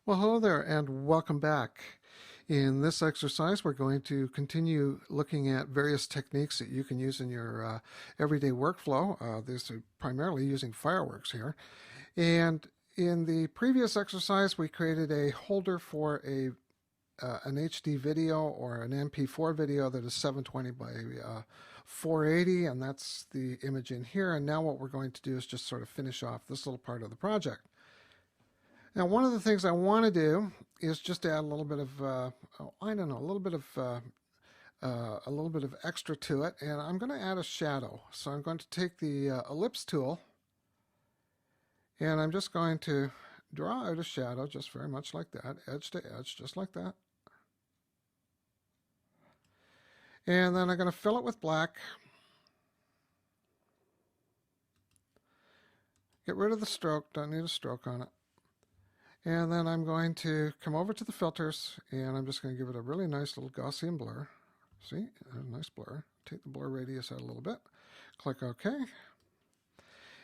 Well, hello there and welcome back. In this exercise, we're going to continue looking at various techniques that you can use in your everyday workflow. These are primarily using Fireworks here. And in the previous exercise, we created a holder for an HD video or an MP4 video that is 720 by 480, and that's the image in here. And now what we're going to do is just sort of finish off this little part of the project. Now, one of the things I want to do is just add a little bit of, I don't know, a little bit of extra to it, and I'm going to add a shadow. So I'm going to take the ellipse tool, and I'm just going to draw out a shadow, just very much like that, edge to edge, just like that. And then I'm going to fill it with black. Get rid of the stroke, don't need a stroke on it. And then I'm going to come over to the filters, and I'm just going to give it a really nice little Gaussian blur. See, a nice blur. Take the blur radius out a little bit. Click OK.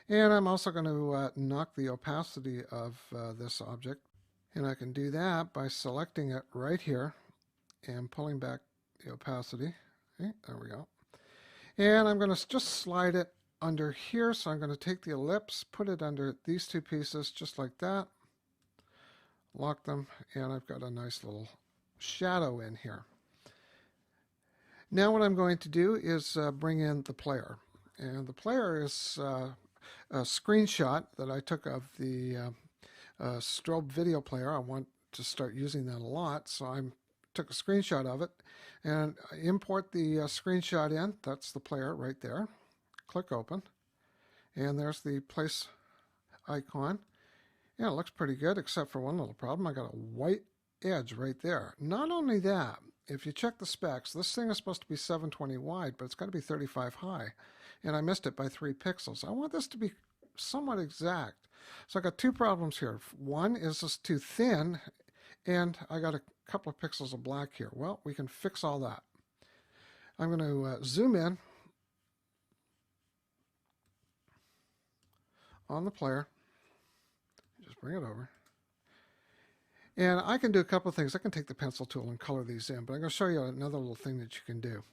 And I'm also going to knock the opacity of this object. And I can do that by selecting it right here and pulling back the opacity. Okay, there we go. And I'm going to just slide it under here. So I'm going to take the ellipse, put it under these two pieces just like that. Lock them, and I've got a nice little shadow in here. Now what I'm going to do is bring in the player. And the player is a screenshot that I took of the strobe video player. I want to start using that a lot, so I took a screenshot of it and I import the screenshot in. That's the player right there. Click open, and there's the place icon. Yeah, it looks pretty good, except for one little problem. I got a white edge right there. Not only that, if you check the specs, this thing is supposed to be 720 wide, but it's got to be 35 high. And I missed it by 3 pixels. I want this to be somewhat exact. So I got 2 problems here. One is this too thin, and I got a couple of pixels of black here. Well, we can fix all that. I'm going to zoom in on the player. Just bring it over. And I can do a couple of things. I can take the pencil tool and color these in, but I'm going to show you another little thing that you can do.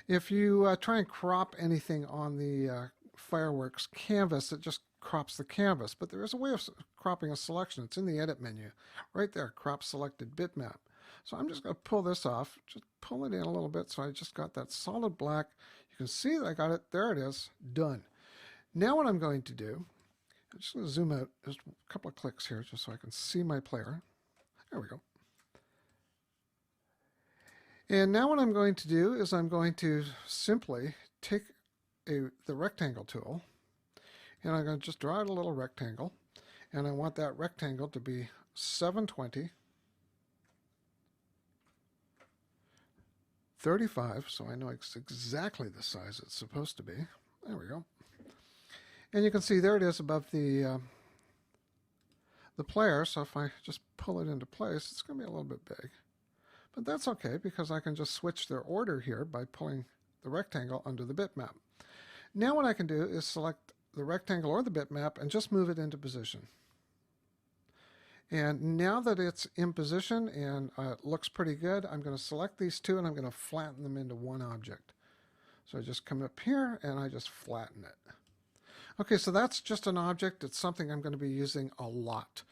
If you try and crop anything on the Fireworks canvas, it just crops the canvas. But there is a way of cropping a selection. It's in the Edit menu. Right there, Crop Selected Bitmap. So I'm just going to pull this off. Just pull it in a little bit so I just got that solid black. You can see that I got it. There it is. Done. Now what I'm going to do, I'm just going to zoom out just a couple of clicks here just so I can see my player. There we go. And now what I'm going to do is I'm going to simply take the rectangle tool, and I'm going to just draw out a little rectangle, and I want that rectangle to be 720, 35, so I know it's exactly the size it's supposed to be. There we go. And you can see there it is above the player, so if I just pull it into place, it's going to be a little bit big. But that's okay, because I can just switch their order here by pulling the rectangle under the bitmap. Now what I can do is select the rectangle or the bitmap and just move it into position. And now that it's in position and it looks pretty good, I'm going to select these two and I'm going to flatten them into one object. So I just come up here and I just flatten it. Okay, so that's just an object. It's something I'm going to be using a lot.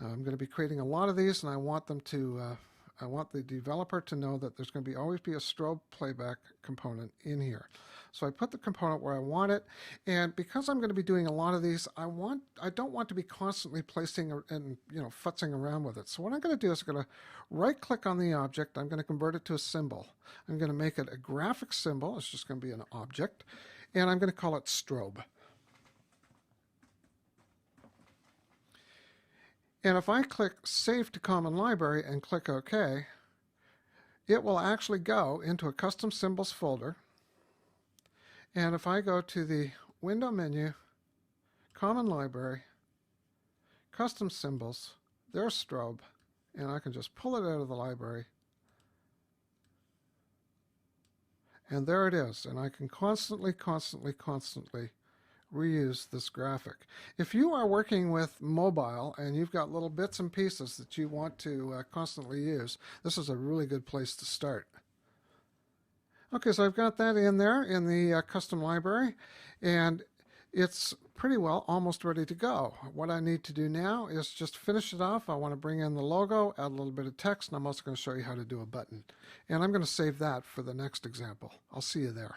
I'm going to be creating a lot of these, and I want them to. I want the developer to know that there's going to always be a strobe playback component in here. So I put the component where I want it, and because I'm going to be doing a lot of these, I don't want to be constantly placing and futzing around with it. So what I'm going to do is I'm going to right-click on the object. I'm going to convert it to a symbol. I'm going to make it a graphic symbol. It's just going to be an object, and I'm going to call it strobe. And if I click Save to Common Library and click OK, it will actually go into a Custom Symbols folder. And if I go to the Window menu, Common Library, Custom Symbols, there's strobe, and I can just pull it out of the library. And there it is. And I can constantly reuse this graphic. If you are working with mobile and you've got little bits and pieces that you want to constantly use, this is a really good place to start. Okay, so I've got that in there in the custom library, and it's pretty well almost ready to go. What I need to do now is just finish it off. I want to bring in the logo, add a little bit of text, and I'm also going to show you how to do a button. And I'm going to save that for the next example. I'll see you there.